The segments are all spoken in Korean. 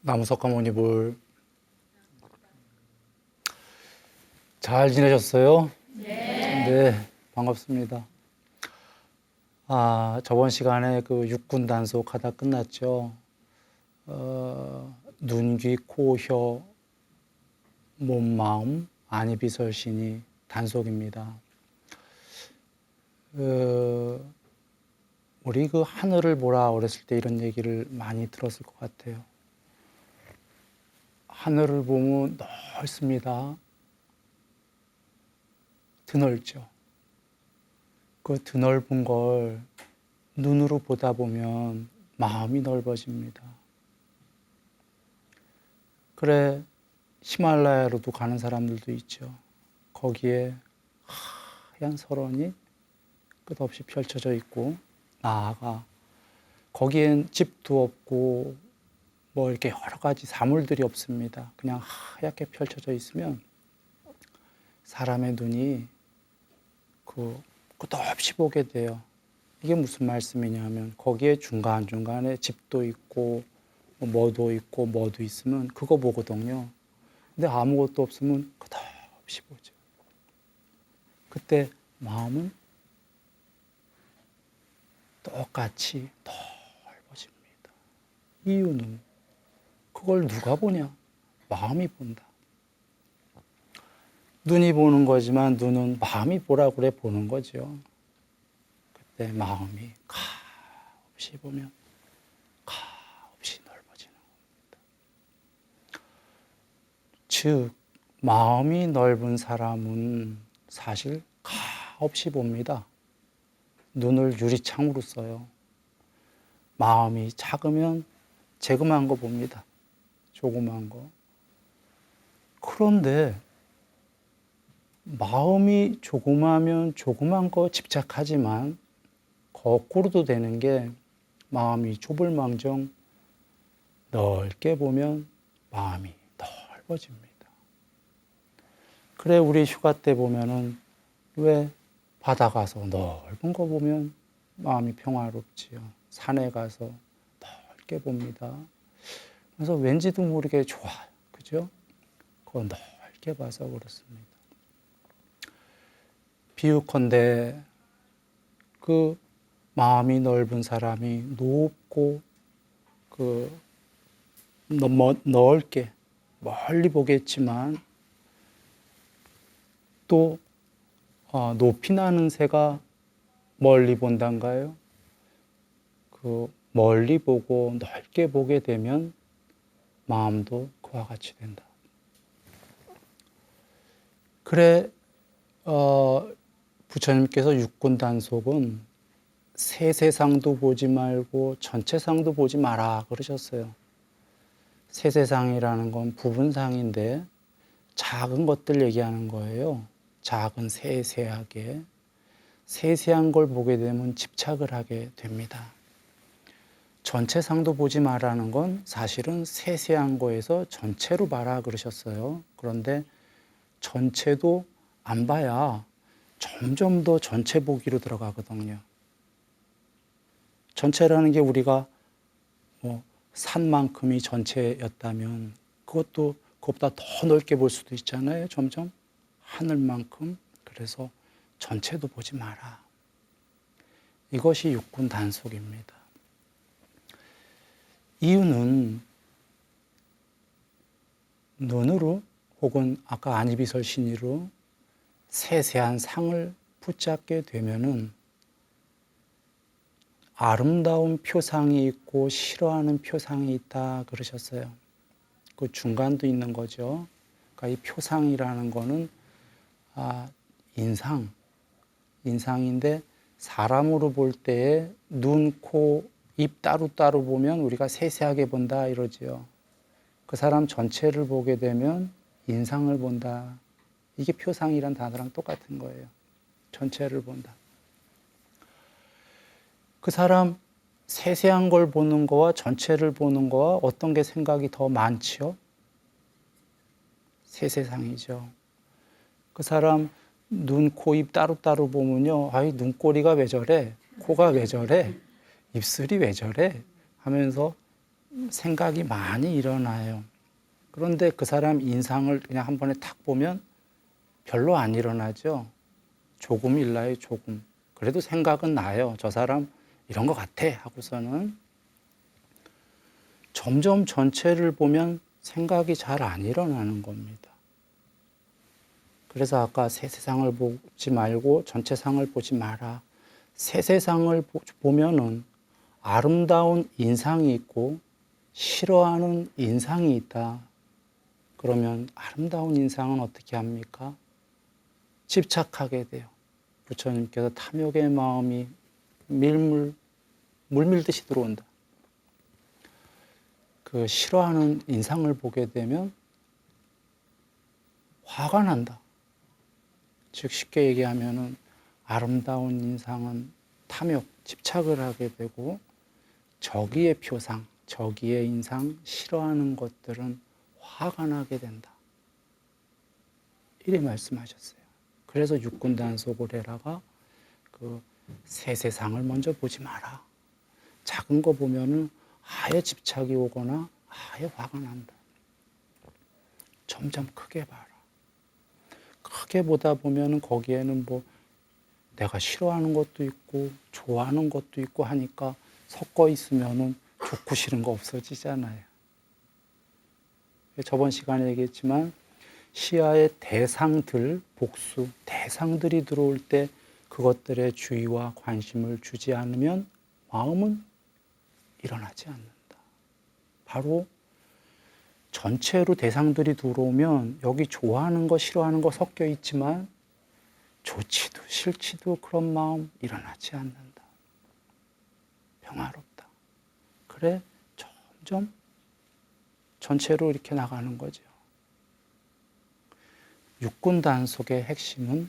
나무석가모니볼 잘 지내셨어요? 네, 반갑습니다. 저번 시간에 그 육군 단속 하다 끝났죠. 눈, 귀, 코, 혀, 몸, 마음, 안이비설신이 단속입니다. 우리 그 하늘을 보라 어렸을 때 이런 얘기를 많이 들었을 것 같아요. 하늘을 보면 넓습니다. 드넓죠. 그 드넓은 걸 눈으로 보다 보면 마음이 넓어집니다. 그래, 히말라야로도 가는 사람들도 있죠. 거기에 하얀 설원이 끝없이 펼쳐져 있고, 나아가 거기엔 집도 없고 뭐 이렇게 여러 가지 사물들이 없습니다. 그냥 하얗게 펼쳐져 있으면 사람의 눈이 끝없이 보게 돼요. 이게 무슨 말씀이냐면 거기에 중간중간에 집도 있고 뭐도 있고 뭐도 있으면 그거 보거든요. 근데 아무것도 없으면 끝없이 보죠. 그때 마음은 똑같이 넓어집니다. 이유는 그걸 누가 보냐? 마음이 본다. 눈이 보는 거지만 눈은 마음이 보라고 그래 보는 거죠. 그때 마음이 가없이 보면 가없이 넓어지는 겁니다. 즉 마음이 넓은 사람은 사실 가없이 봅니다. 눈을 유리창으로 써요. 마음이 작으면 재그만 거 봅니다. 조그만 거. 그런데 마음이 조그마면 조그만 거 집착하지만 거꾸로도 되는 게 마음이 좁을 망정 넓게 보면 마음이 넓어집니다. 그래 우리 휴가 때 보면은 왜 바다 가서 넓은 거 보면 마음이 평화롭지요. 산에 가서 넓게 봅니다. 그래서 왠지도 모르게 좋아요. 그죠? 그거 넓게 봐서 그렇습니다. 비유컨대 그 마음이 넓은 사람이 높고 넓게 멀리 보겠지만 또 높이 나는 새가 멀리 본단가요? 멀리 보고 넓게 보게 되면 마음도 그와 같이 된다. 그래 부처님께서 육군 단속은 세세상도 보지 말고 전체상도 보지 마라 그러셨어요. 세세상이라는 건 부분상인데 작은 것들 얘기하는 거예요. 작은 세세하게. 세세한 걸 보게 되면 집착을 하게 됩니다. 전체상도 보지 마라는 건 사실은 세세한 거에서 전체로 봐라 그러셨어요. 그런데 전체도 안 봐야 점점 더 전체 보기로 들어가거든요. 전체라는 게 우리가 산만큼이 전체였다면 그것보다 더 넓게 볼 수도 있잖아요. 점점 하늘만큼. 그래서 전체도 보지 마라. 이것이 육군 단속입니다. 이유는 눈으로 혹은 아까 안이비설신이로 세세한 상을 붙잡게 되면은 아름다운 표상이 있고 싫어하는 표상이 있다 그러셨어요. 그 중간도 있는 거죠. 그러니까 이 표상이라는 거는 인상인데 사람으로 볼 때에 눈, 코, 입 따로따로 보면 우리가 세세하게 본다 이러지요. 그 사람 전체를 보게 되면 인상을 본다. 이게 표상이란 단어랑 똑같은 거예요. 전체를 본다. 그 사람 세세한 걸 보는 거와 전체를 보는 거와 어떤 게 생각이 더 많지요? 세세상이죠. 그 사람 눈, 코, 입 따로따로 보면요. 눈꼬리가 왜 저래? 코가 왜 저래? 입술이 왜 저래? 하면서 생각이 많이 일어나요. 그런데 그 사람 인상을 그냥 한 번에 탁 보면 별로 안 일어나죠. 조금 일나요, 조금. 그래도 생각은 나요. 저 사람 이런 것 같아 하고서는 점점 전체를 보면 생각이 잘 안 일어나는 겁니다. 그래서 아까 세세상을 보지 말고 전체상을 보지 마라. 세세상을 보면은 아름다운 인상이 있고 싫어하는 인상이 있다. 그러면 아름다운 인상은 어떻게 합니까? 집착하게 돼요. 부처님께서 탐욕의 마음이 물 밀듯이 들어온다. 그 싫어하는 인상을 보게 되면 화가 난다. 즉 쉽게 얘기하면은 아름다운 인상은 탐욕, 집착을 하게 되고 저기의 표상, 저기의 인상, 싫어하는 것들은 화가 나게 된다. 이래 말씀하셨어요. 그래서 육군단속을 그 세세상을 먼저 보지 마라. 작은 거 보면은 아예 집착이 오거나 아예 화가 난다. 점점 크게 봐라. 크게 보다 보면은 거기에는 뭐 내가 싫어하는 것도 있고 좋아하는 것도 있고 하니까 섞어 있으면은 좋고 싫은 거 없어지잖아요. 저번 시간에 얘기했지만 시야의 대상들, 복수, 대상들이 들어올 때 그것들의 주의와 관심을 주지 않으면 마음은 일어나지 않는다. 바로 전체로 대상들이 들어오면 여기 좋아하는 거, 싫어하는 거 섞여 있지만 좋지도 싫지도 그런 마음 일어나지 않는다. 평화롭다. 그래, 점점 전체로 이렇게 나가는 거죠. 육군 단속의 핵심은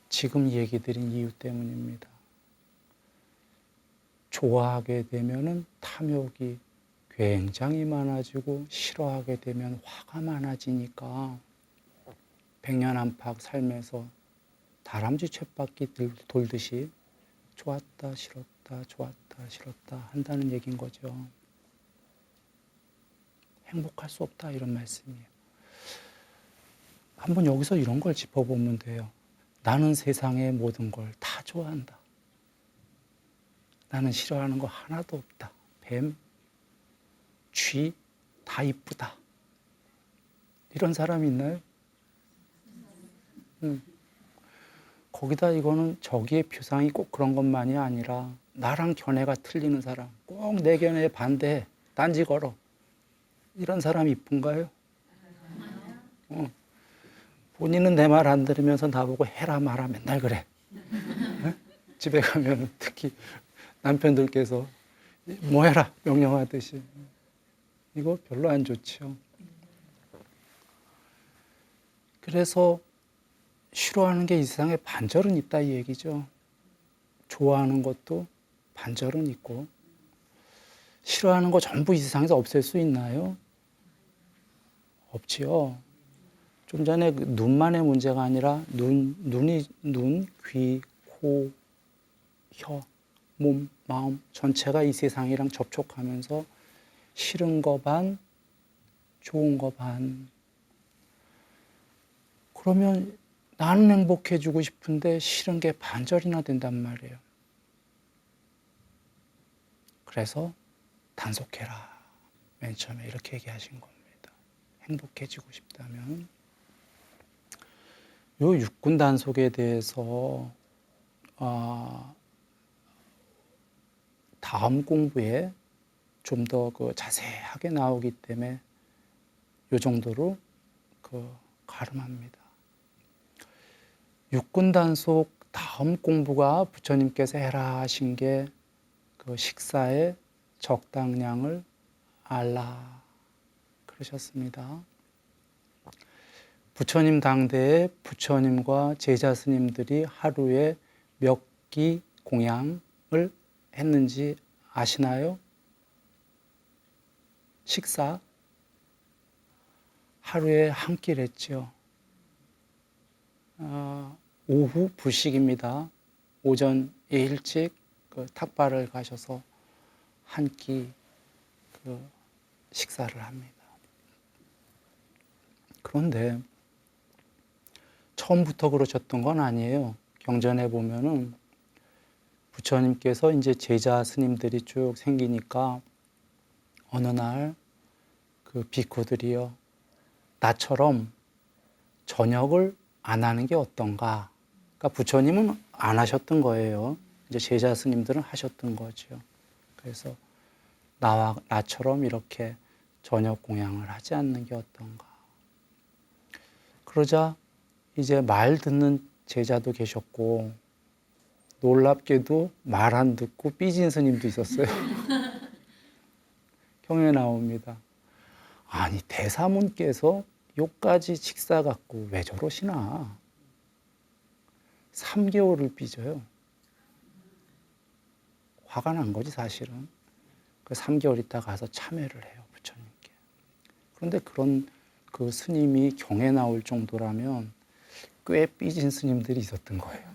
지금 얘기 드린 이유 때문입니다. 좋아하게 되면은 탐욕이 굉장히 많아지고 싫어하게 되면 화가 많아지니까 백년안팎 삶에서 다람쥐 쳇바퀴 돌듯이 좋았다 싫었다 좋았다 싫었다 한다는 얘기인 거죠. 행복할 수 없다 이런 말씀이에요. 한번 여기서 이런 걸 짚어보면 돼요. 나는 세상의 모든 걸 다 좋아한다. 나는 싫어하는 거 하나도 없다. 뱀, 쥐, 다 이쁘다. 이런 사람이 있나요? 거기다 이거는 저기의 표상이 꼭 그런 것만이 아니라 나랑 견해가 틀리는 사람, 꼭 내 견해에 반대해, 딴지 걸어. 이런 사람이 이쁜가요? 본인은 내 말 안 들으면서 나보고 해라 마라 맨날 그래. 집에 가면 특히 남편들께서 뭐 해라 명령하듯이. 이거 별로 안 좋죠. 그래서 싫어하는 게 이 세상에 반절은 있다 이 얘기죠. 좋아하는 것도 반절은 있고 싫어하는 거 전부 이 세상에서 없앨 수 있나요? 없지요. 좀 전에 눈만의 문제가 아니라 눈, 귀, 코, 혀, 몸, 마음 전체가 이 세상이랑 접촉하면서 싫은 거 반, 좋은 거 반. 그러면 나는 행복해지고 싶은데 싫은 게 반절이나 된단 말이에요. 그래서 단속해라. 맨 처음에 이렇게 얘기하신 겁니다. 행복해지고 싶다면. 요 육군 단속에 대해서 다음 공부에 좀 더 자세하게 나오기 때문에 요 정도로 가름합니다. 육군 단속 다음 공부가 부처님께서 해라 하신 게 식사의 적당량을 알라 그러셨습니다. 부처님 당대에 부처님과 제자 스님들이 하루에 몇 끼 공양을 했는지 아시나요? 식사 하루에 한 끼를 했죠. 오후 불식입니다. 오전 일찍 탁발을 가셔서 한 끼 식사를 합니다. 그런데 처음부터 그러셨던 건 아니에요. 경전에 보면은 부처님께서 이제 제자 스님들이 쭉 생기니까 어느 날 그 비쿠들이요, 나처럼 저녁을 안 하는 게 어떤가. 그러니까 부처님은 안 하셨던 거예요. 이제 제자 스님들은 하셨던 거죠. 그래서 나처럼 이렇게 저녁 공양을 하지 않는 게 어떤가. 그러자 이제 말 듣는 제자도 계셨고, 놀랍게도 말 안 듣고 삐진 스님도 있었어요. 경에 나옵니다. 아니, 대사문께서 요까지 식사 갖고 왜 저러시나. 3개월을 삐져요. 화가 난 거지 사실은. 그 3개월 있다 가서 참회를 해요, 부처님께. 그런데 그런 그 스님이 경에 나올 정도라면 꽤 삐진 스님들이 있었던 거예요.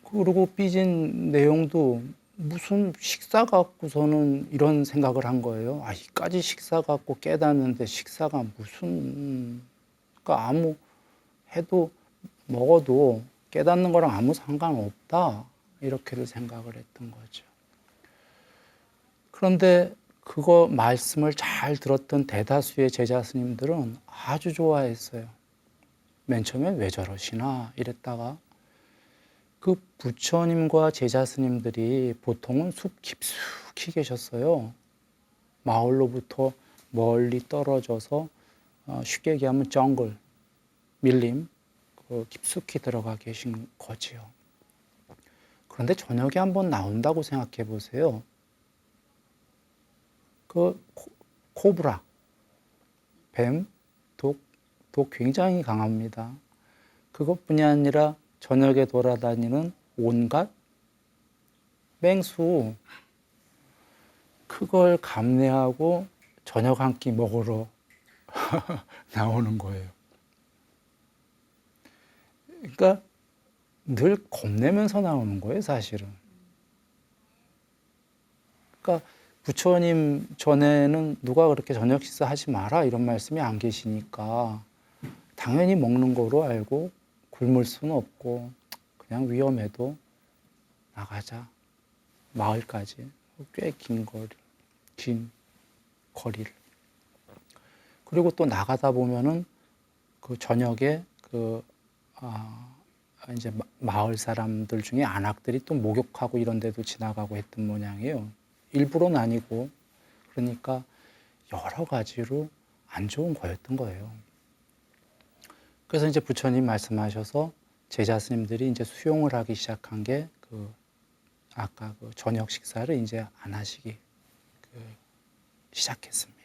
그리고 삐진 내용도 무슨 식사 갖고서는 이런 생각을 한 거예요. 아, 이까지 식사 갖고 깨닫는데 식사가 무슨, 그러니까 아무 해도 먹어도 깨닫는 거랑 아무 상관없다. 이렇게를 생각을 했던 거죠. 그런데 그거 말씀을 잘 들었던 대다수의 제자 스님들은 아주 좋아했어요. 맨 처음에 왜 저러시나 이랬다가 그 부처님과 제자 스님들이 보통은 숲 깊숙이 계셨어요. 마을로부터 멀리 떨어져서 쉽게 얘기하면 정글, 밀림, 깊숙이 들어가 계신 거지요. 그런데 저녁에 한번 나온다고 생각해 보세요. 그 코브라, 뱀, 독 굉장히 강합니다. 그것뿐이 아니라 저녁에 돌아다니는 온갖 맹수, 그걸 감내하고 저녁 한 끼 먹으러 나오는 거예요. 그러니까 늘 겁내면서 나오는 거예요, 사실은. 그러니까 부처님 전에는 누가 그렇게 저녁 식사하지 마라 이런 말씀이 안 계시니까 당연히 먹는 거로 알고 굶을 수는 없고 그냥 위험해도 나가자. 마을까지 꽤 긴 거리를. 그리고 또 나가다 보면은 그 저녁에 이제 마을 사람들 중에 안악들이 또 목욕하고 이런 데도 지나가고 했던 모양이에요. 일부러는 아니고. 그러니까 여러 가지로 안 좋은 거였던 거예요. 그래서 이제 부처님 말씀하셔서 제자 스님들이 이제 수용을 하기 시작한 게 아까 그 저녁 식사를 이제 안 하시기 시작했습니다.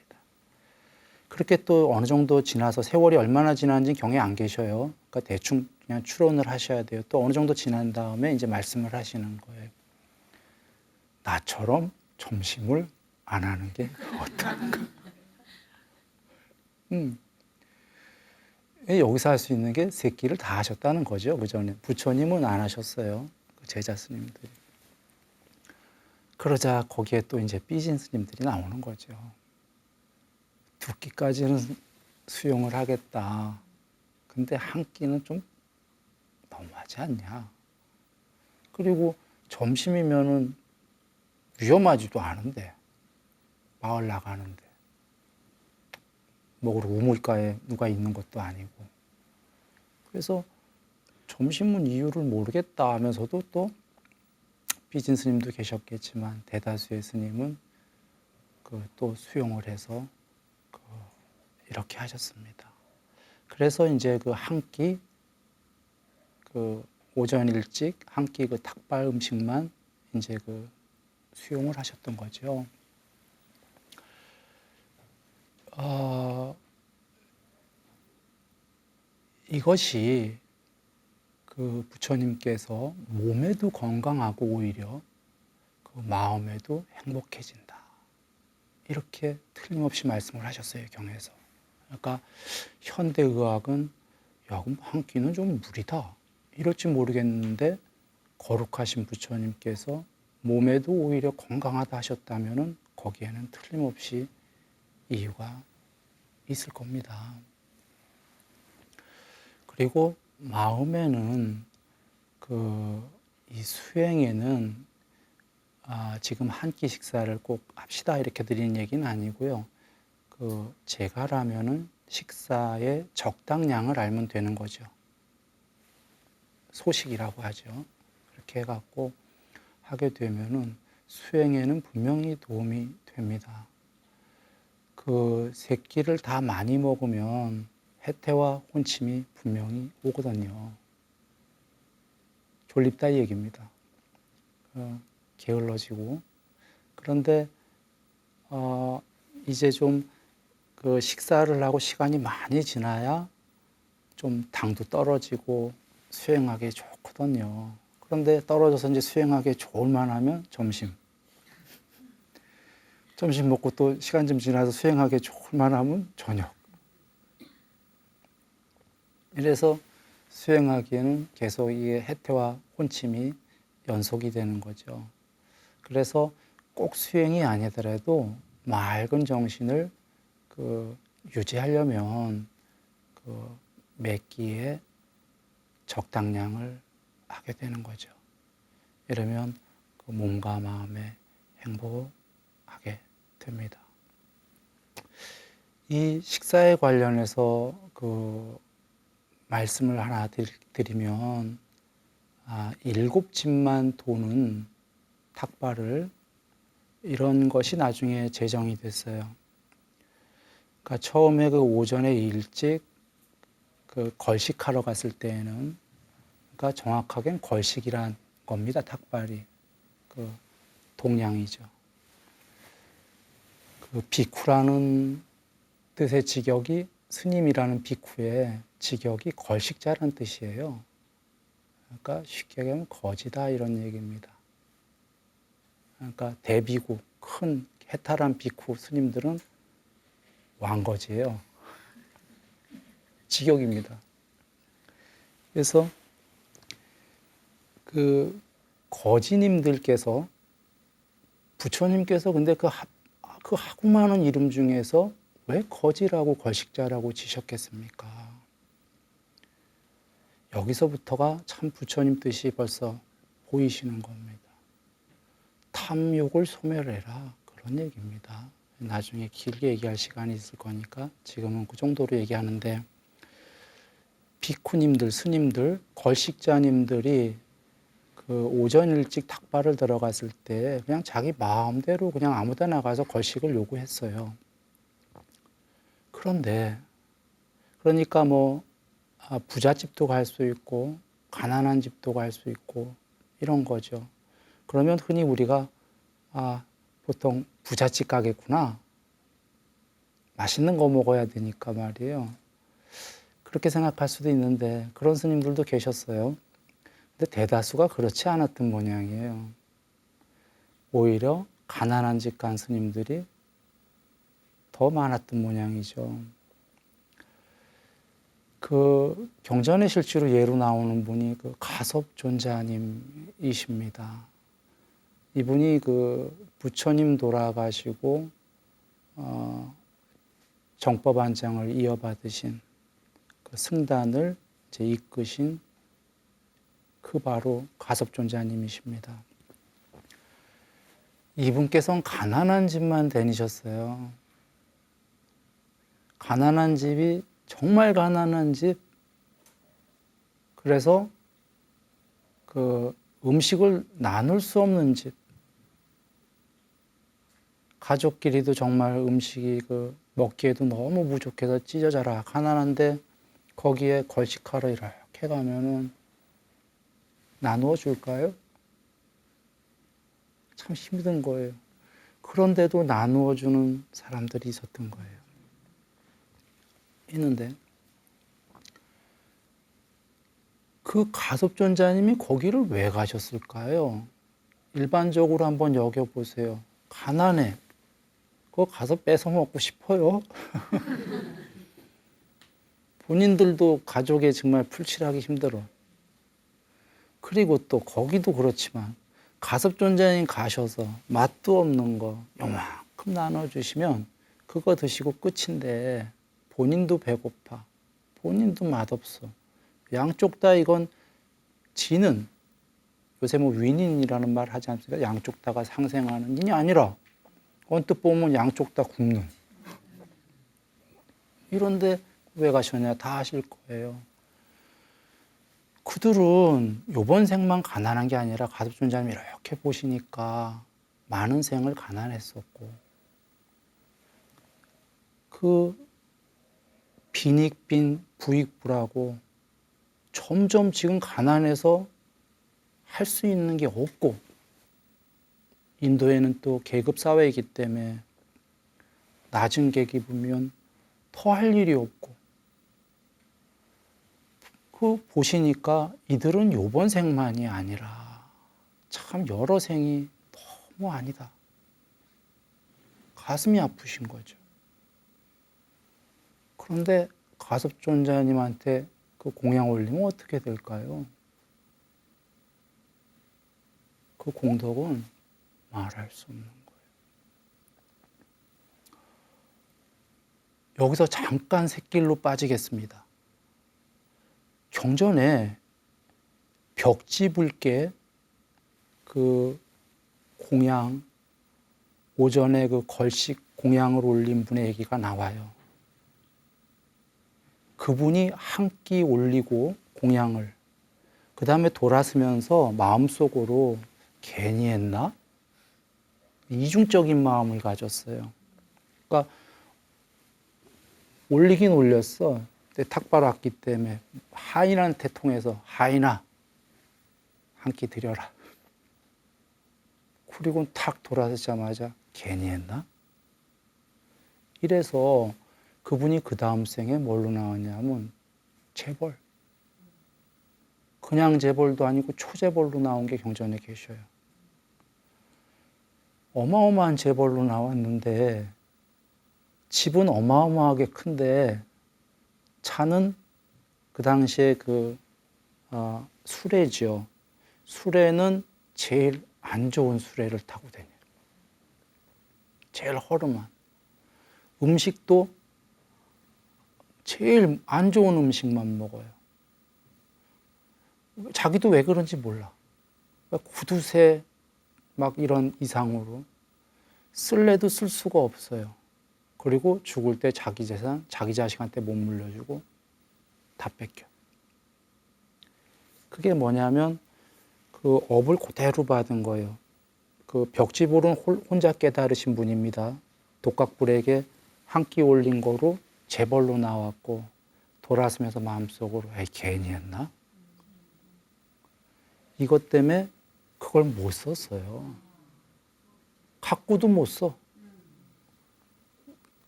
그렇게 또 어느 정도 지나서 세월이 얼마나 지났는지 경에 안 계셔요. 그러니까 대충 그냥 추론을 하셔야 돼요. 또 어느 정도 지난 다음에 이제 말씀을 하시는 거예요. 나처럼 점심을 안 하는 게 어떤가. 여기서 할 수 있는 게 세 끼를 다 하셨다는 거죠. 그 전에 부처님은 안 하셨어요. 그 제자 스님들이. 그러자 거기에 또 이제 삐진 스님들이 나오는 거죠. 2끼까지는 수용을 하겠다. 근데 한 끼는 좀 너무하지 않냐. 그리고 점심이면은 위험하지도 않은데, 마을 나가는데, 먹으러 우물가에 누가 있는 것도 아니고. 그래서 점심은 이유를 모르겠다 하면서도 또 삐진 스님도 계셨겠지만 대다수의 스님은 또 수용을 해서 이렇게 하셨습니다. 그래서 이제 그 한 끼, 오전 일찍 한 끼 닭발 음식만 이제 수용을 하셨던 거죠. 이것이 부처님께서 몸에도 건강하고 오히려 마음에도 행복해진다. 이렇게 틀림없이 말씀을 하셨어요, 경에서. 그러니까 현대의학은 야, 그럼 한 끼는 좀 무리다. 이럴지 모르겠는데 거룩하신 부처님께서 몸에도 오히려 건강하다 하셨다면 거기에는 틀림없이 이유가 있을 겁니다. 그리고 마음에는 이 수행에는 지금 한 끼 식사를 꼭 합시다 이렇게 드리는 얘기는 아니고요. 제가라면은 식사의 적당량을 알면 되는 거죠. 소식이라고 하죠. 그렇게 해갖고 하게 되면은 수행에는 분명히 도움이 됩니다. 세 끼를 다 많이 먹으면 해태와 혼침이 분명히 오거든요. 졸립다 이 얘기입니다. 게을러지고. 그런데 이제 좀 식사를 하고 시간이 많이 지나야 좀 당도 떨어지고 수행하기 좋거든요. 그런데 떨어져서 이제 수행하기 좋을 만하면 점심 먹고 또 시간 좀 지나서 수행하기 좋을 만하면 저녁. 이래서 수행하기에는 계속 이게 해태와 혼침이 연속이 되는 거죠. 그래서 꼭 수행이 아니더라도 맑은 정신을 유지하려면 몇 끼의 적당량을 하게 되는 거죠. 이러면 몸과 마음에 행복하게 됩니다. 이 식사에 관련해서 말씀을 하나 드리면 7집만 도는 탁발을 이런 것이 나중에 제정이 됐어요. 그러니까 처음에 오전에 일찍 걸식하러 갔을 때에는, 그러니까 정확하게는 걸식이란 겁니다. 탁발이 동양이죠. 비쿠라는 뜻의 직역이, 스님이라는 비쿠의 직역이 걸식자라는 뜻이에요. 그러니까 쉽게 얘기하면 거지다 이런 얘기입니다. 그러니까 대비구, 큰 해탈한 비쿠 스님들은 왕거지예요. 직역입니다. 그래서 거지님들께서, 부처님께서 근데 그 하고 많은 이름 중에서 왜 거지라고 걸식자라고 지셨겠습니까? 여기서부터가 참 부처님 뜻이 벌써 보이시는 겁니다. 탐욕을 소멸해라, 그런 얘기입니다. 나중에 길게 얘기할 시간이 있을 거니까 지금은 그 정도로 얘기하는데, 비쿠님들, 스님들, 걸식자님들이 오전 일찍 탁발을 들어갔을 때 그냥 자기 마음대로 그냥 아무 데나 가서 걸식을 요구했어요. 그러니까 부잣집도 갈 수 있고 가난한 집도 갈 수 있고 이런 거죠. 그러면 흔히 우리가 보통 부잣집 가겠구나, 맛있는 거 먹어야 되니까 말이에요, 그렇게 생각할 수도 있는데, 그런 스님들도 계셨어요. 근데 대다수가 그렇지 않았던 모양이에요. 오히려 가난한 집 간 스님들이 더 많았던 모양이죠. 경전의 실제로 예로 나오는 분이 가섭존자님이십니다. 이분이 부처님 돌아가시고 정법안장을 이어받으신 승단을 이제 이끄신 바로 가섭존자님이십니다. 이분께서는 가난한 집만 다니셨어요. 가난한 집이 정말 가난한 집. 그래서 음식을 나눌 수 없는 집. 가족끼리도 정말 음식이 먹기에도 너무 부족해서 찢어져라 가난한데, 거기에 걸식하러 이렇게 가면은 나누어 줄까요? 참 힘든 거예요. 그런데도 나누어 주는 사람들이 있었던 거예요. 있는데 가섭존자님이 거기를 왜 가셨을까요? 일반적으로 한번 여겨보세요. 가난해. 그거 가서 뺏어 먹고 싶어요? 본인들도 가족에 정말 풀칠하기 힘들어. 그리고 또 거기도 그렇지만 가섭존자님 가셔서 맛도 없는 거 요만큼 나눠주시면 그거 드시고 끝인데 본인도 배고파, 본인도 맛없어. 양쪽 다 이건 지는, 요새 뭐 윈인이라는 말 하지 않습니까? 양쪽 다가 상생하는 인이 아니라 언뜻 보면 양쪽 다 굶는. 이런데 왜 가셨냐? 다 아실 거예요. 그들은 요번 생만 가난한 게 아니라 가섭존자님 이렇게 보시니까 많은 생을 가난했었고 그 빈익빈 부익부라고 점점 지금 가난해서 할 수 있는 게 없고 인도에는 또 계급 사회이기 때문에 낮은 계급이면 더 할 일이 없고 그 보시니까 이들은 요번 생만이 아니라 참 여러 생이 너무 아니다. 가슴이 아프신 거죠. 그런데 가섭존자님한테 그 공양 올리면 어떻게 될까요? 그 공덕은 말할 수 없는 거예요. 여기서 잠깐 샛길로 빠지겠습니다. 경전에 벽지불께 그 공양, 오전에 그 걸식 공양을 올린 분의 얘기가 나와요. 그분이 한 끼 올리고 공양을 그 다음에 돌아서면서 마음속으로 괜히 했나? 이중적인 마음을 가졌어요. 그러니까 올리긴 올렸어. 근데 탁발 왔기 때문에 하인한테 통해서 하인아 한 끼 드려라. 그리고 탁 돌아서자마자 괜히 했나? 이래서 그분이 그 다음 생에 뭘로 나왔냐면 재벌. 그냥 재벌도 아니고 초재벌로 나온 게 경전에 계셔요. 어마어마한 재벌로 나왔는데 집은 어마어마하게 큰데 차는 그 당시에 수레죠. 수레는 제일 안 좋은 수레를 타고 다녀요. 제일 허름한. 음식도 제일 안 좋은 음식만 먹어요. 자기도 왜 그런지 몰라. 구두쇠 막 이런 이상으로 쓸래도 쓸 수가 없어요. 그리고 죽을 때 자기 재산, 자기 자식한테 못 물려주고 다 뺏겨. 그게 뭐냐면 그 업을 그대로 받은 거예요. 그 벽지불은 혼자 깨달으신 분입니다. 독각불에게 한 끼 올린 거로 재벌로 나왔고 돌아서면서 마음속으로 에이 괜히 했나? 이것 때문에 그걸 못 썼어요. 갖고도 못 써.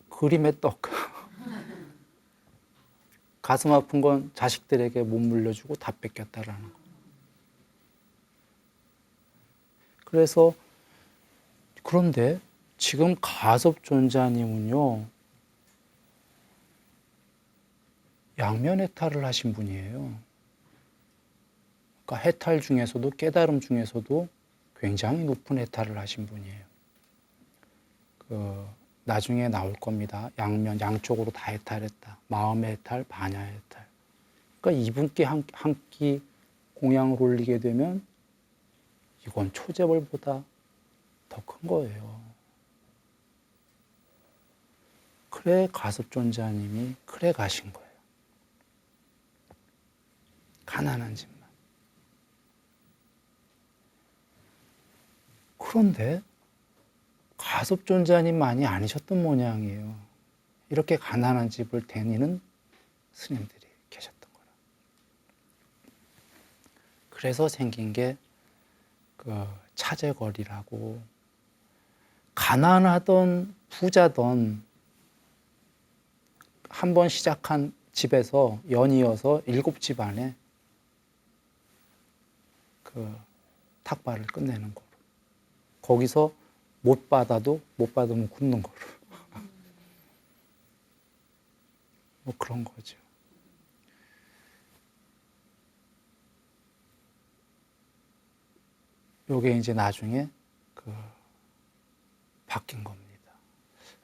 그림의 떡. 가슴 아픈 건 자식들에게 못 물려주고 다 뺏겼다라는 거. 그래서 그런데 지금 가섭존자님은요. 양면해탈을 하신 분이에요. 그러니까 해탈 중에서도 깨달음 중에서도 굉장히 높은 해탈을 하신 분이에요. 나중에 나올 겁니다. 양쪽으로 다 해탈했다. 마음의 해탈, 반야의 해탈. 그러니까 이분께 한 끼 공양을 올리게 되면 이건 초재벌보다 더 큰 거예요. 그래 가섭존자님이 그래 가신 거예요. 가난한 집만. 그런데 가섭존자님만이 아니셨던 모양이에요. 이렇게 가난한 집을 다니는 스님들이 계셨던 거라. 그래서 생긴 게 그 차제거리라고 가난하던 부자던 한 번 시작한 집에서 연이어서 7집 안에 그 탁발을 끝내는 거로. 거기서 못 받으면 굶는 거로. 뭐 그런 거죠. 요게 이제 나중에 바뀐 겁니다.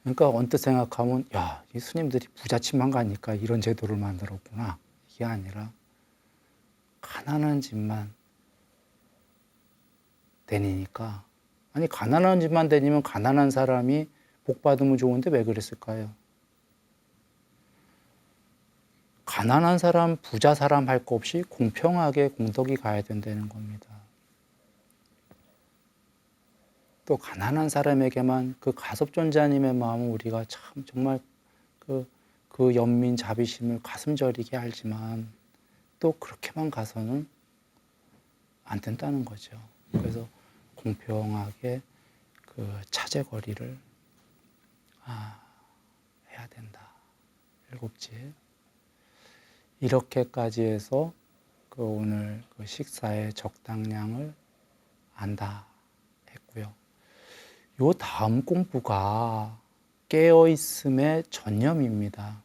그러니까 언뜻 생각하면 야, 이 스님들이 부잣집만 가니까 이런 제도를 만들었구나. 이게 아니라 가난한 집만 다니니까, 아니 가난한 집만 다니면 가난한 사람이 복 받으면 좋은데 왜 그랬을까요? 가난한 사람, 부자 사람 할 거 없이 공평하게 공덕이 가야 된다는 겁니다. 또 가난한 사람에게만 그 가섭존자님의 마음을 우리가 참 정말 그 연민 자비심을 가슴 저리게 알지만 또 그렇게만 가서는 안 된다는 거죠. 그래서 공평하게 그 차제거리를 해야 된다. 일곱째, 이렇게까지 해서 오늘 식사의 적당량을 안다 했고요. 요 다음 공부가 깨어있음의 전념입니다.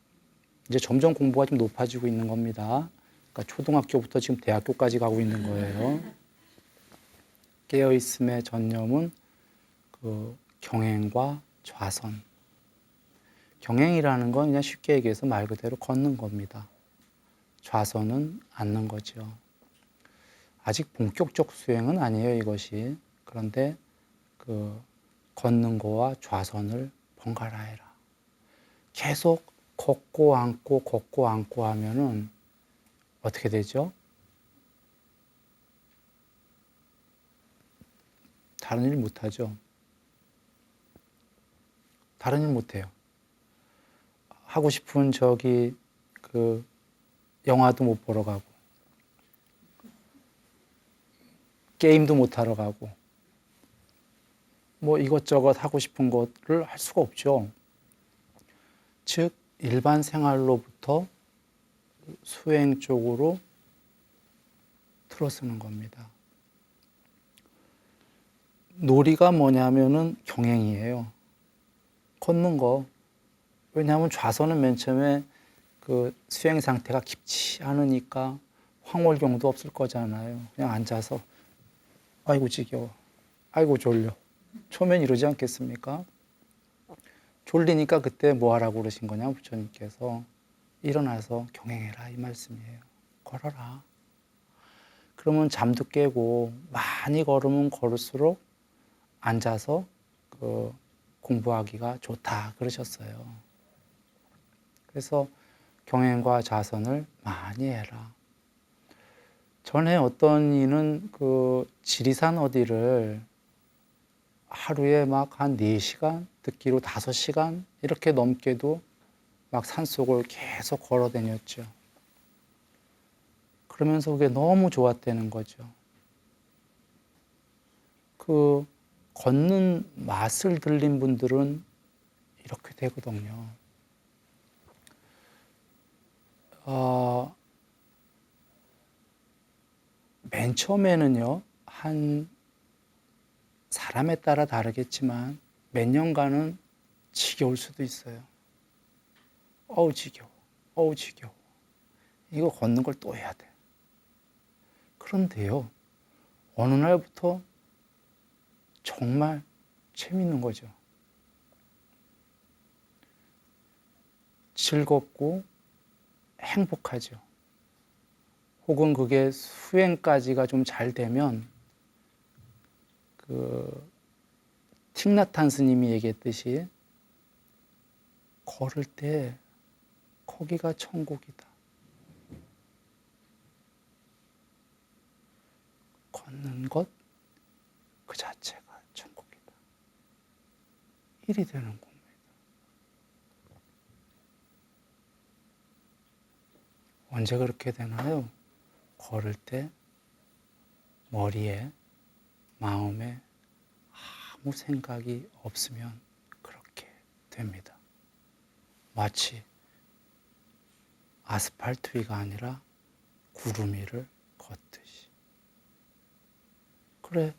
이제 점점 공부가 좀 높아지고 있는 겁니다. 그러니까 초등학교부터 지금 대학교까지 가고 있는 거예요. 깨어있음의 전념은 경행과 좌선. 경행이라는 건 그냥 쉽게 얘기해서 말 그대로 걷는 겁니다. 좌선은 앉는 거죠. 아직 본격적 수행은 아니에요, 이것이. 그런데 걷는 거와 좌선을 번갈아 해라. 계속 걷고 앉고 하면은 어떻게 되죠? 다른 일 못하죠. 다른 일 못해요. 하고 싶은 영화도 못 보러 가고, 게임도 못 하러 가고, 뭐 이것저것 하고 싶은 것을 할 수가 없죠. 즉, 일반 생활로부터 수행 쪽으로 틀어쓰는 겁니다. 놀이가 뭐냐면은 경행이에요. 걷는 거. 왜냐하면 좌선은 맨 처음에 수행 상태가 깊지 않으니까 황홀경도 없을 거잖아요. 그냥 앉아서 아이고 지겨워, 아이고 졸려. 처음엔 이러지 않겠습니까? 졸리니까 그때 뭐 하라고 그러신 거냐, 부처님께서. 일어나서 경행해라 이 말씀이에요. 걸어라. 그러면 잠도 깨고 많이 걸으면 걸을수록 앉아서 공부하기가 좋다 그러셨어요. 그래서 경행과 좌선을 많이 해라. 전에 어떤 이는 지리산 어디를 하루에 막 한 4시간, 듣기로 5시간 이렇게 넘게도 막 산속을 계속 걸어 다녔죠. 그러면서 그게 너무 좋았다는 거죠. 걷는 맛을 들린 분들은 이렇게 되거든요. 맨 처음에는요, 한 사람에 따라 다르겠지만 몇 년간은 지겨울 수도 있어요. 어우 지겨워, 어우 지겨워. 이거 걷는 걸 또 해야 돼. 그런데요, 어느 날부터 정말 재밌는 거죠. 즐겁고 행복하죠. 혹은 그게 수행까지가 좀 잘 되면 틱나탄 스님이 얘기했듯이 걸을 때 거기가 천국이다. 걷는 것 그 자체가 천국이다. 일이 되는 겁니다. 언제 그렇게 되나요? 걸을 때 머리에, 마음에 아무 생각이 없으면 그렇게 됩니다. 마치 아스팔트 위가 아니라 구름 위를 걷듯이. 그래,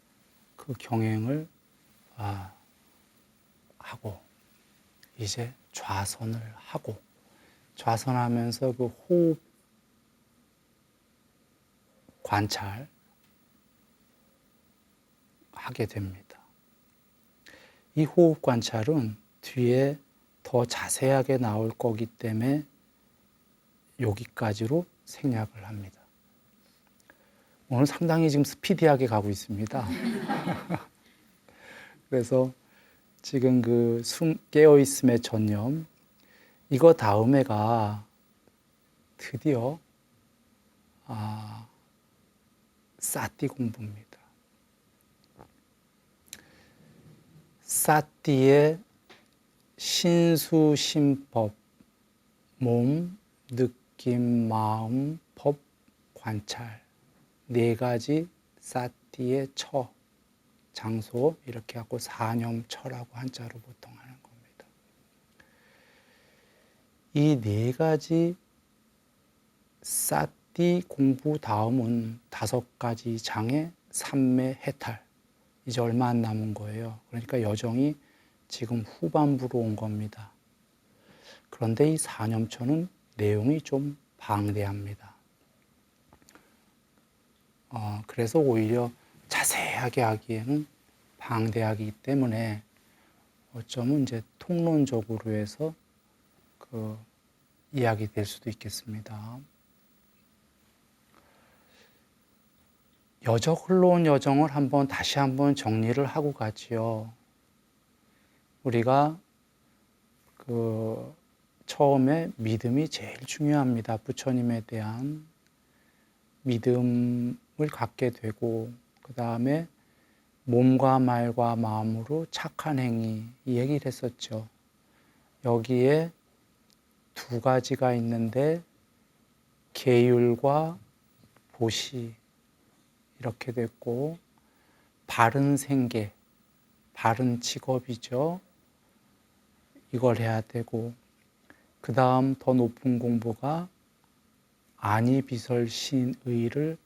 그 경행을 하고 이제 좌선을 하고, 좌선하면서 그 호흡 관찰, 하게 됩니다. 이 호흡 관찰은 뒤에 더 자세하게 나올 거기 때문에 여기까지로 생략을 합니다. 오늘 상당히 지금 스피디하게 가고 있습니다. 그래서 지금 그 깨어있음의 전념, 이거 다음에가 드디어 사티 공부입니다. 사티의 신수심법, 몸, 느낌, 마음, 법, 관찰, 네 가지 사티의 처, 장소, 이렇게 하고 사념처라고 한자로 보통 하는 겁니다. 이 네 가지 사티 공부 다음은 5가지 장의 삼매 해탈, 이제 얼마 안 남은 거예요. 그러니까 여정이 지금 후반부로 온 겁니다. 그런데 이 사념처는 내용이 좀 방대합니다. 그래서 오히려 자세하게 하기에는 방대하기 때문에 어쩌면 이제 통론적으로 해서 이야기될 수도 있겠습니다. 흘러온 여정을 다시 한번 정리를 하고 가지요. 우리가 처음에 믿음이 제일 중요합니다. 부처님에 대한 믿음을 갖게 되고, 그 다음에 몸과 말과 마음으로 착한 행위, 이 얘기를 했었죠. 여기에 2가지가 있는데 계율과 보시, 이렇게 됐고, 바른 생계, 바른 직업이죠. 이걸 해야 되고, 그 다음 더 높은 공부가 아니비설신의를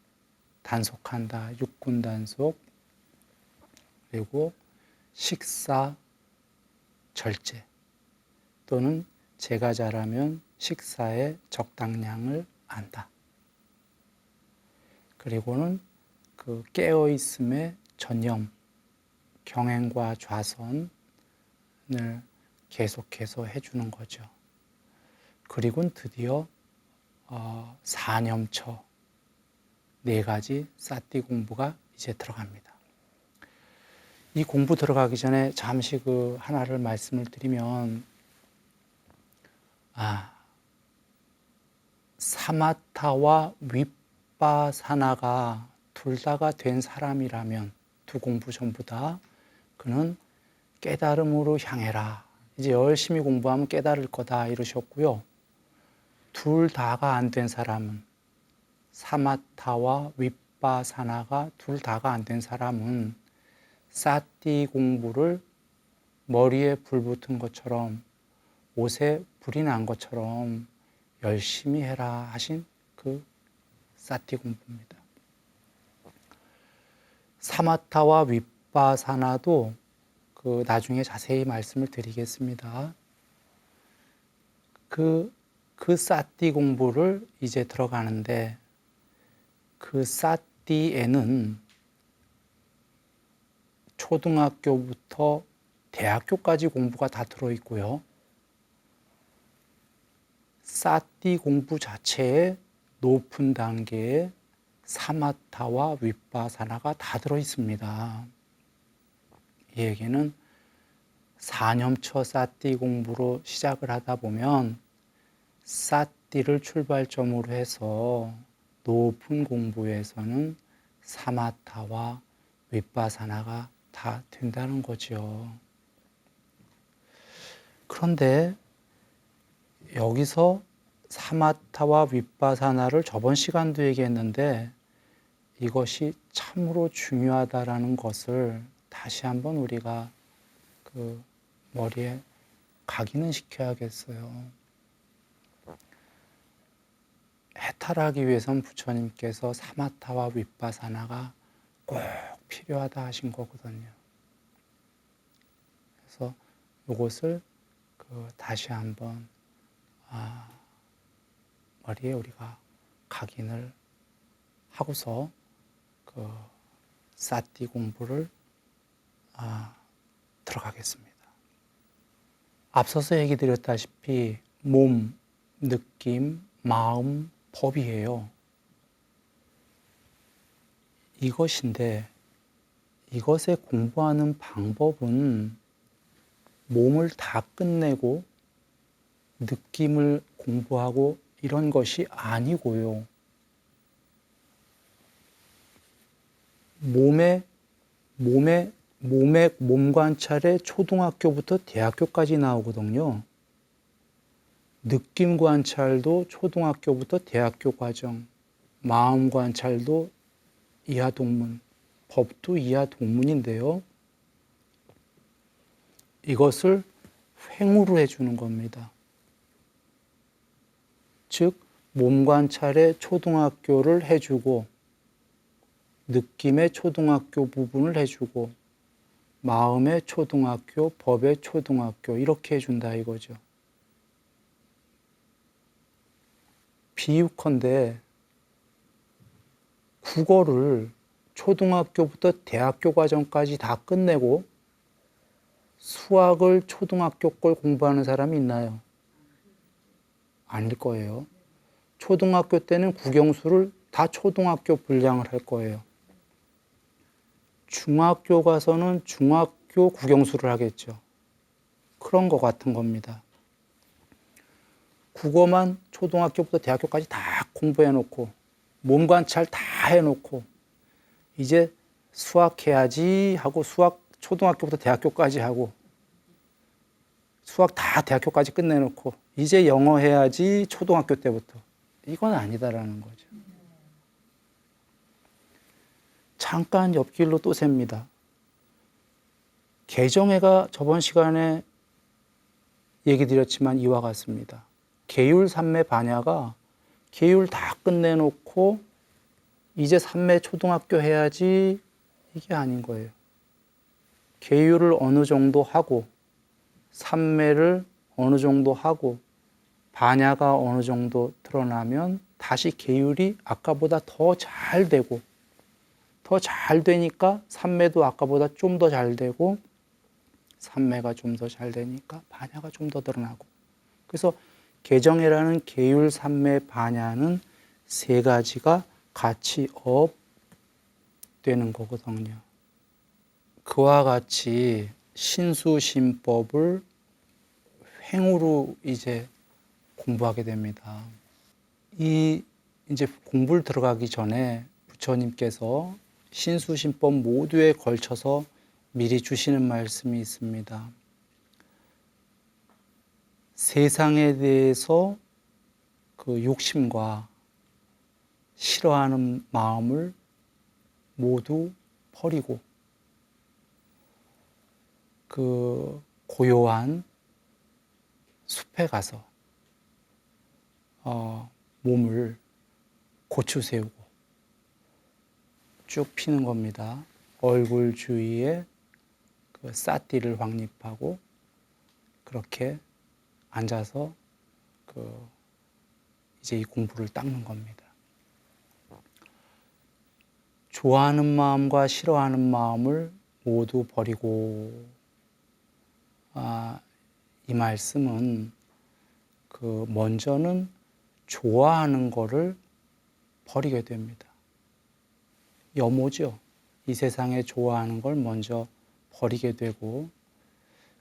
단속한다. 육군 단속. 그리고 식사 절제, 또는 제가 잘하면 식사의 적당량을 안다. 그리고는 그 깨어있음의 전념, 경행과 좌선을 계속해서 해주는 거죠. 그리고는 드디어 사념처, 4가지 사티 공부가 이제 들어갑니다. 이 공부 들어가기 전에 잠시 하나를 말씀을 드리면, 사마타와 윗바사나가 둘 다가 된 사람이라면, 2 공부 전부 다, 그는 깨달음으로 향해라. 이제 열심히 공부하면 깨달을 거다, 이러셨고요. 둘 다가 안 된 사람은, 사마타와 윗바사나가 둘 다가 안 된 사람은 사티 공부를 머리에 불 붙은 것처럼, 옷에 불이 난 것처럼 열심히 해라 하신 사티 공부입니다. 사마타와 윗바사나도 나중에 자세히 말씀을 드리겠습니다. 그 사티 공부를 이제 들어가는데, 그 사티에는 초등학교부터 대학교까지 공부가 다 들어있고요. 사티 공부 자체에 높은 단계의 사마타와 윗바사나가 다 들어있습니다. 이 얘기는 사념처 사티 공부로 시작을 하다 보면 사티를 출발점으로 해서 높은 공부에서는 사마타와 윗바사나가 다 된다는 거죠. 그런데 여기서 사마타와 윗바사나를 저번 시간도 얘기했는데, 이것이 참으로 중요하다라는 것을 다시 한번 우리가 머리에 각인은 시켜야겠어요. 해탈하기 위해선 부처님께서 사마타와 윗바사나가 꼭 필요하다 하신 거거든요. 그래서 이것을 다시 한번 머리에 우리가 각인을 하고서 사티 공부를 들어가겠습니다. 앞서서 얘기 드렸다시피 몸, 느낌, 마음, 법이에요. 이것인데 이것에 공부하는 방법은 몸을 다 끝내고 느낌을 공부하고 이런 것이 아니고요. 몸 관찰에 초등학교부터 대학교까지 나오거든요. 느낌 관찰도 초등학교부터 대학교 과정, 마음 관찰도 이하 동문, 법도 이하 동문인데요. 이것을 횡으로 해주는 겁니다. 즉, 몸 관찰의 초등학교를 해주고, 느낌의 초등학교 부분을 해주고, 마음의 초등학교, 법의 초등학교, 이렇게 해준다 이거죠. 비유컨대 국어를 초등학교부터 대학교 과정까지 다 끝내고 수학을 초등학교 걸 공부하는 사람이 있나요? 아닐 거예요. 초등학교 때는 국영수를 다 초등학교 분량을 할 거예요. 중학교 가서는 중학교 국영수를 하겠죠. 그런 것 같은 겁니다. 국어만 초등학교부터 대학교까지 다 공부해놓고 몸 관찰 다 해놓고 이제 수학해야지 하고 수학 초등학교부터 대학교까지 하고 수학 다 대학교까지 끝내놓고 이제 영어 해야지 초등학교 때부터. 이건 아니다라는 거죠. 잠깐 옆길로 또 셉니다. 개정회가 저번 시간에 얘기 드렸지만 이와 같습니다. 계율 삼매 반야가 계율 다 끝내놓고 이제 삼매 초등학교 해야지 이게 아닌 거예요. 계율을 어느 정도 하고 삼매를 어느 정도 하고 반야가 어느 정도 드러나면 다시 계율이 아까보다 더 잘 되고 더 잘 되니까 삼매도 아까보다 좀 더 잘 되고 삼매가 좀 더 잘 되니까 반야가 좀 더 드러나고 그래서 개정회라는 계율 삼매 반야는 세 가지가 같이 업되는 거거든요. 그와 같이 신수신법을 횡으로 이제 공부하게 됩니다. 이 이제 공부를 들어가기 전에 부처님께서 신수신법 모두에 걸쳐서 미리 주시는 말씀이 있습니다. 세상에 대해서 그 욕심과 싫어하는 마음을 모두 버리고 그 고요한 숲에 가서 몸을 고추 세우고 쭉 피는 겁니다. 얼굴 주위에 그 쌀띠를 확립하고 그렇게 앉아서 이제 이 공부를 닦는 겁니다. 좋아하는 마음과 싫어하는 마음을 모두 버리고 이 말씀은 먼저는 좋아하는 거를 버리게 됩니다. 염오죠. 이 세상에 좋아하는 걸 먼저 버리게 되고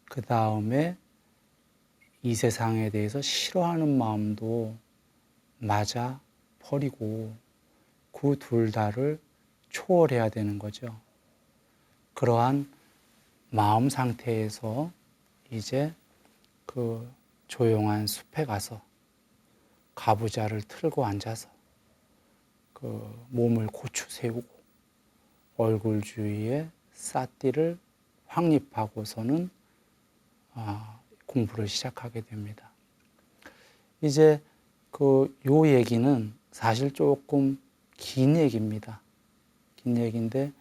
그 다음에 이 세상에 대해서 싫어하는 마음도 맞아 버리고 그 둘 다를 초월해야 되는 거죠. 그러한 마음 상태에서 이제 그 조용한 숲에 가서 가부좌를 틀고 앉아서 그 몸을 고추 세우고 얼굴 주위에 쌀띠를 확립하고서는 공부를 시작하게 됩니다. 이제 요 얘기는 사실 조금 긴 얘기입니다. 긴 얘기인데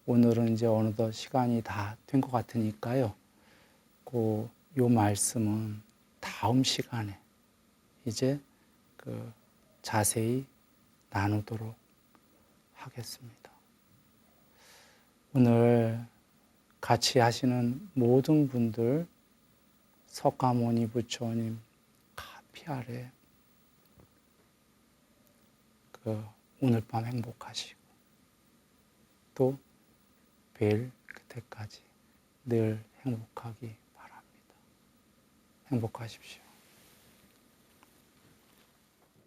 오늘은 이제 어느덧 시간이 다 된 것 같으니까요. 요 말씀은 다음 시간에 이제 자세히 나누도록 하겠습니다. 오늘 같이 하시는 모든 분들, 석가모니 부처님 카피 아래 오늘 밤 행복하시고 또 뵐 그때까지 늘 행복하기 바랍니다. 행복하십시오.